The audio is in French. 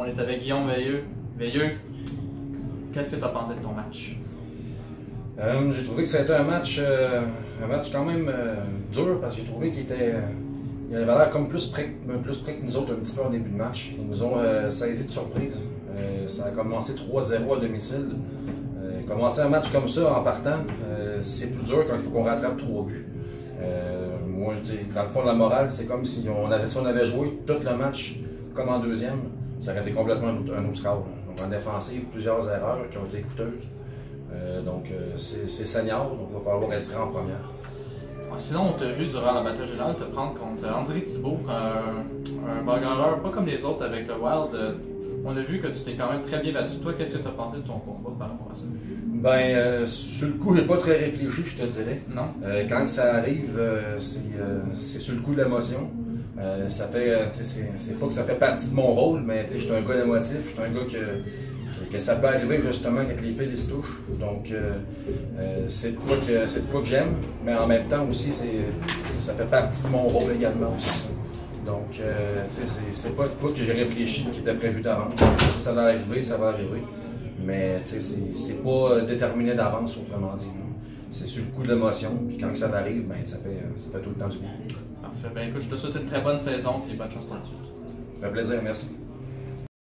On est avec Guillaume Veilleux. Veilleux, qu'est-ce que tu as pensé de ton match? J'ai trouvé que c'était un match quand même dur parce que j'ai trouvé qu'il avait l'air comme plus près que nous autres un petit peu en début de match. Ils nous ont saisi de surprise. Ça a commencé 3-0 à domicile. Commencer un match comme ça en partant, c'est plus dur quand il faut qu'on rattrape 3 buts. Moi, je dis, dans le fond, la morale, c'est comme si on avait joué tout le match comme en deuxième, ça aurait été complètement un autre score. Donc en défensive, plusieurs erreurs qui ont été coûteuses. C'est senior, donc il va falloir être prêt en première. Sinon, on t'a vu durant la bataille générale te prendre contre André Thibault, un bagarreur pas comme les autres avec le Wild. On a vu que tu t'es quand même très bien battu. Toi, qu'est-ce que tu as pensé de ton combat par rapport à ça? Sur le coup, j'ai pas très réfléchi, je te dirais. Non. Quand ça arrive, c'est sur le coup de l'émotion. Ça fait, c'est pas que ça fait partie de mon rôle, mais je suis un gars émotif, je suis un gars que ça peut arriver justement quand les fils se touchent. Donc, c'est de quoi que j'aime, mais en même temps aussi, ça fait partie de mon rôle également aussi. Donc, c'est pas de quoi que j'ai réfléchi, qui était prévu d'avance. Si ça va arriver, ça va arriver. Mais c'est pas déterminé d'avance, autrement dit. C'est sur le coup de l'émotion, puis quand ça arrive, ben, ça fait tout le temps du bien. Parfait. Ben écoute, je te souhaite une très bonne saison et bonne chance pour la suite. Ça fait plaisir, merci.